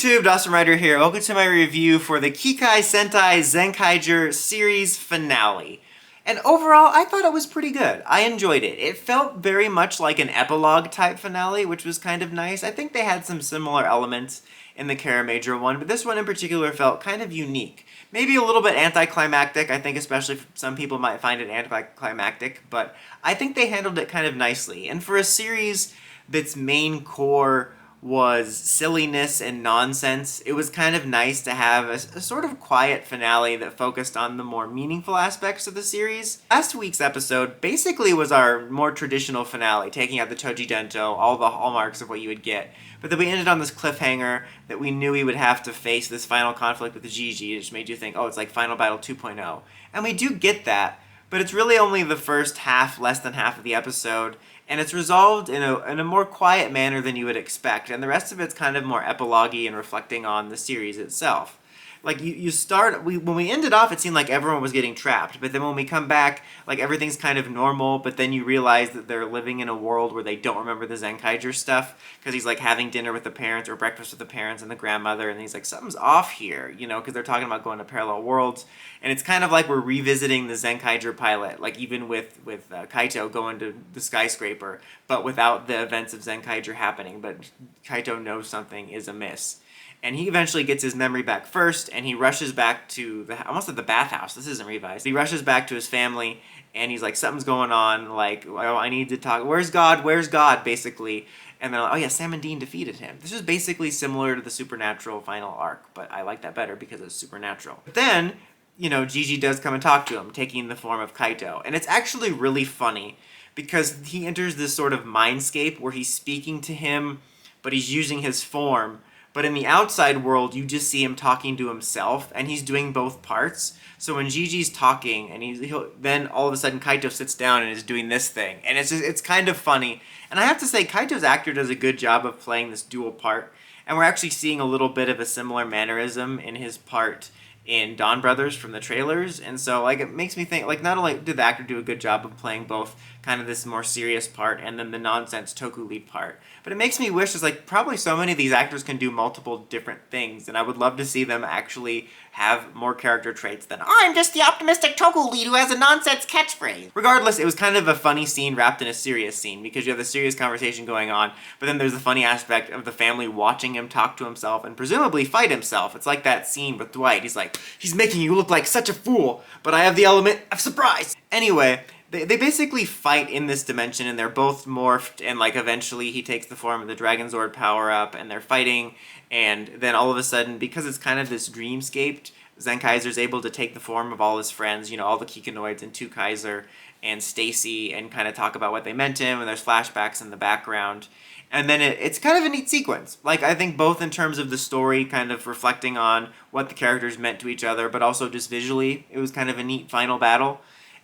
YouTube, Dawson Ryder here. Welcome to my review for the Kikai Sentai Zenkaiger series finale. And overall, I thought it was pretty good. I enjoyed it. It felt very much like an epilogue type finale, which was kind of nice. I think they had some similar elements in the Kara Major one, but this one in particular felt kind of unique. Maybe a little bit anticlimactic. I think especially some people might find it anticlimactic, but I think they handled it kind of nicely. And for a series that's main core was silliness and nonsense, it was kind of nice to have a sort of quiet finale that focused on the more meaningful aspects of the series. Last week's episode basically was our more traditional finale, taking out the Toji Dento, all the hallmarks of what you would get. But then we ended on this cliffhanger that we knew we would have to face this final conflict with the Gigi. It just made you think, oh, it's like Final Battle 2.0. And we do get that, but it's really only the first half, less than half of the episode, and it's resolved in a more quiet manner than you would expect, and the rest of it's kind of more epilogue-y and reflecting on the series itself. Like, when we ended off, it seemed like everyone was getting trapped, but then when we come back, like, everything's kind of normal, but then you realize that they're living in a world where they don't remember the Zenkaiger stuff, because he's, like, having dinner with the parents, or breakfast with the parents and the grandmother, and he's like, something's off here, you know, because they're talking about going to parallel worlds, and it's kind of like we're revisiting the Zenkaiger pilot, like, even with Kaito going to the skyscraper, but without the events of Zenkaiger happening, but Kaito knows something is amiss. And he eventually gets his memory back first, and he rushes back to almost at the bathhouse. This isn't revised. He rushes back to his family, and he's like, something's going on, like, oh, I need to talk. Where's God? Where's God, basically? And they're like, oh yeah, Sam and Dean defeated him. This is basically similar to the Supernatural final arc, but I like that better because it's supernatural. But then, you know, Gigi does come and talk to him, taking the form of Kaito. And it's actually really funny, because he enters this sort of mindscape where he's speaking to him, but he's using his form. But in the outside world, you just see him talking to himself, and he's doing both parts. So when Gigi's talking, and then all of a sudden Kaito sits down and is doing this thing, and it's kind of funny. And I have to say, Kaito's actor does a good job of playing this dual part, and we're actually seeing a little bit of a similar mannerism in his part in Dawn Brothers from the trailers. And so, like, it makes me think, like, not only did the actor do a good job of playing both kind of this more serious part and then the nonsense Toku lead part, but it makes me wish, is like, probably so many of these actors can do multiple different things, and I would love to see them actually have more character traits than, I'm just the optimistic Toku lead who has a nonsense catchphrase. Regardless, it was kind of a funny scene wrapped in a serious scene, because you have a serious conversation going on, but then there's the funny aspect of the family watching him talk to himself and presumably fight himself. It's like that scene with Dwight. He's like, he's making you look like such a fool, but I have the element of surprise. Anyway, they basically fight in this dimension, and they're both morphed, and like eventually he takes the form of the Dragon Zord power-up, and they're fighting, and then all of a sudden, because it's kind of this dreamscape, Zenkaiser's able to take the form of all his friends, you know, all the Kikanoids and 2Kaiser and Stacy, and kind of talk about what they meant to him, and there's flashbacks in the background. And then it's kind of a neat sequence. Like, I think both in terms of the story, kind of reflecting on what the characters meant to each other, but also just visually, it was kind of a neat final battle.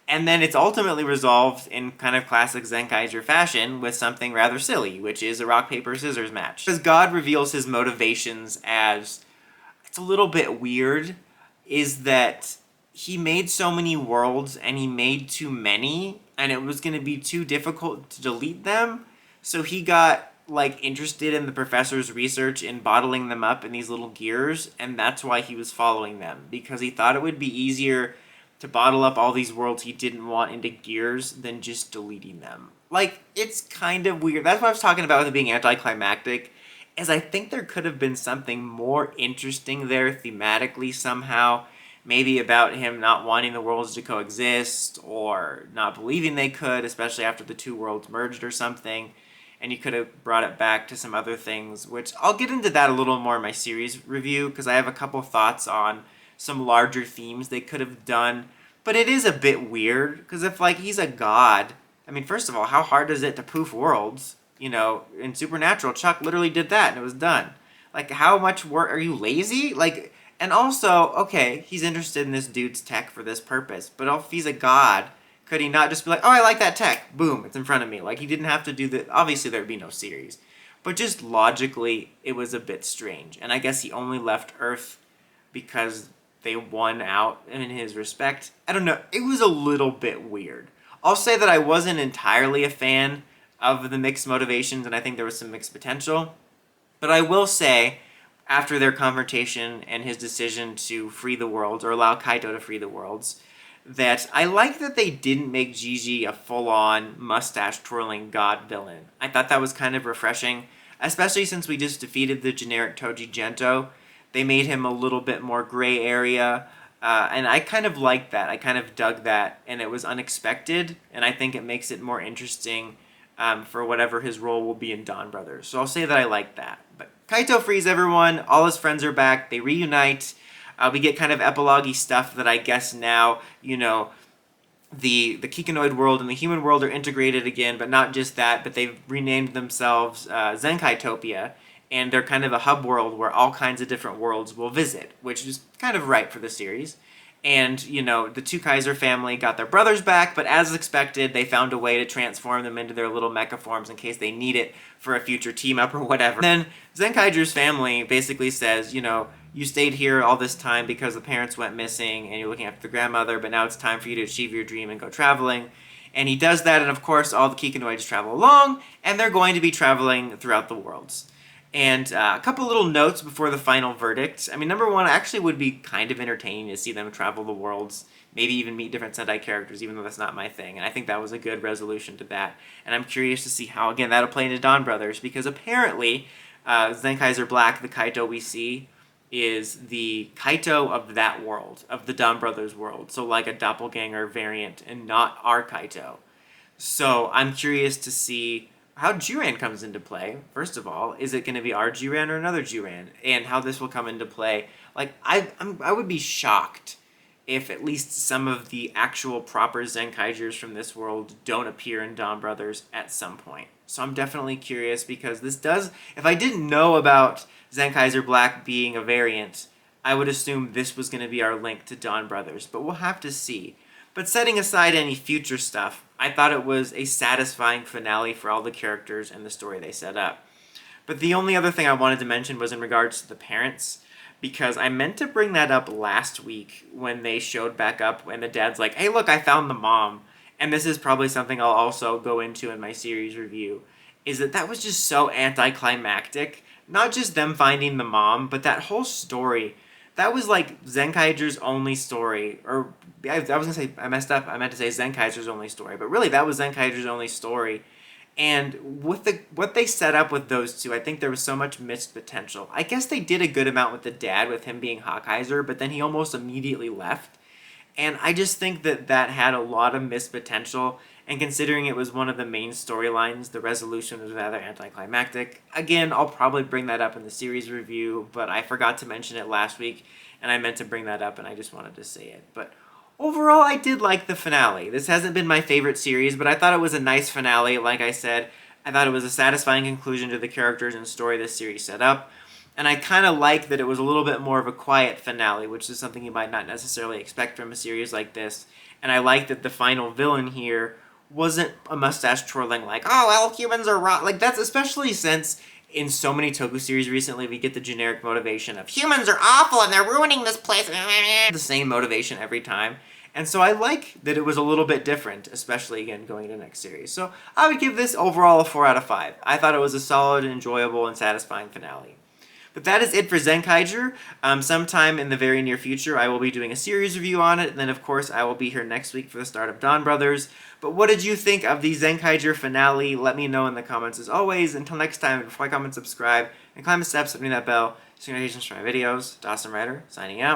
And then it's ultimately resolved in kind of classic Zenkaiger fashion with something rather silly, which is a rock, paper, scissors match. Because God reveals his motivations as, it's a little bit weird, is that he made so many worlds and he made too many, and it was going to be too difficult to delete them. So he got, like, interested in the professor's research in bottling them up in these little gears, and that's why he was following them, because he thought it would be easier to bottle up all these worlds he didn't want into gears than just deleting them. Like, it's kind of weird. That's what I was talking about with it being anticlimactic, is I think there could have been something more interesting there thematically somehow. Maybe about him not wanting the worlds to coexist, or not believing they could, especially after the two worlds merged or something. And you could have brought it back to some other things, which I'll get into that a little more in my series review, because I have a couple thoughts on some larger themes they could have done. But it is a bit weird, because if, like, he's a god, I mean, first of all, how hard is it to poof worlds? You know, in Supernatural, Chuck literally did that, and it was done. Like, how much work? Are you lazy? Like, and also, okay, he's interested in this dude's tech for this purpose, but if he's a god, could he not just be like, oh, I like that tech, boom, it's in front of me? Like, he didn't have to do that. Obviously, there would be no series. But just logically, it was a bit strange. And I guess he only left Earth because they won out in his respect. I don't know. It was a little bit weird. I'll say that I wasn't entirely a fan of the mixed motivations, and I think there was some mixed potential. But I will say, after their confrontation and his decision to free the worlds, or allow Kaito to free the worlds, that I like that they didn't make Gigi a full-on mustache-twirling god villain. I thought that was kind of refreshing, especially since we just defeated the generic Toji Gento. They made him a little bit more gray area, and I kind of liked that. I kind of dug that, and it was unexpected, and I think it makes it more interesting for whatever his role will be in Dawn Brothers. So I'll say that I like that. But Kaito frees everyone, all his friends are back, they reunite, we get kind of epilogue-y stuff that I guess now, you know, the Kikinoid world and the human world are integrated again, but not just that, but they've renamed themselves Zenkaitopia, and they're kind of a hub world where all kinds of different worlds will visit, which is kind of right for the series. And, you know, the two Kaiser family got their brothers back, but as expected, they found a way to transform them into their little mecha forms in case they need it for a future team-up or whatever. Then Zenkaiger's family basically says, you know, you stayed here all this time because the parents went missing and you're looking after the grandmother, but now it's time for you to achieve your dream and go traveling. And he does that, and of course all the Kikinoids travel along, and they're going to be traveling throughout the worlds. And a couple little notes before the final verdict. I mean, number one, actually would be kind of entertaining to see them travel the worlds, maybe even meet different Sentai characters, even though that's not my thing. And I think that was a good resolution to that. And I'm curious to see how, again, that'll play into Dawn Brothers, because apparently Zenkaiser Black, the Kaito we see, is the Kaito of that world, of the Dawn Brothers world. So like a doppelganger variant and not our Kaito. So I'm curious to see how Juran comes into play. First of all, is it going to be our Juran or another Juran? And how this will come into play. Like, I would be shocked if at least some of the actual proper Zenkaigers from this world don't appear in Dawn Brothers at some point. So I'm definitely curious, because this does... If I didn't know about Zenkaiser Black being a variant, I would assume this was going to be our link to Dawn Brothers. But we'll have to see. But setting aside any future stuff, I thought it was a satisfying finale for all the characters and the story they set up. But the only other thing I wanted to mention was in regards to the parents, because I meant to bring that up last week when they showed back up and the dad's like, hey look, I found the mom. And this is probably something I'll also go into in my series review, is that was just so anticlimactic. Not just them finding the mom, but that whole story. That was like Zenkaiger's only story, or I was going to say, I messed up, I meant to say Zenkaiger's only story, but really that was Zenkaiger's only story. And with what they set up with those two, I think there was so much missed potential. I guess they did a good amount with the dad, with him being Hawkeiser, but then he almost immediately left. And I just think that had a lot of missed potential, and considering it was one of the main storylines, the resolution was rather anticlimactic. Again, I'll probably bring that up in the series review, but I forgot to mention it last week, and I meant to bring that up, and I just wanted to say it. But overall, I did like the finale. This hasn't been my favorite series, but I thought it was a nice finale. Like I said, I thought it was a satisfying conclusion to the characters and story this series set up. And I kind of like that it was a little bit more of a quiet finale, which is something you might not necessarily expect from a series like this. And I like that the final villain here wasn't a mustache twirling like, oh, well, humans are wrong. Like, that's especially since in so many Toku series recently, we get the generic motivation of humans are awful and they're ruining this place. The same motivation every time. And so I like that it was a little bit different, especially, again, going into the next series. So I would give this overall a 4 out of 5. I thought it was a solid, enjoyable, and satisfying finale. But that is it for Zenkaiger. Sometime in the very near future, I will be doing a series review on it, and then, of course, I will be here next week for the start of Dawn Brothers. But what did you think of the Zenkaiger finale? Let me know in the comments as always. Until next time, before I comment, subscribe, and climb the steps, hitting that bell, so you get notifications for my videos. Dawson Ryder, signing out.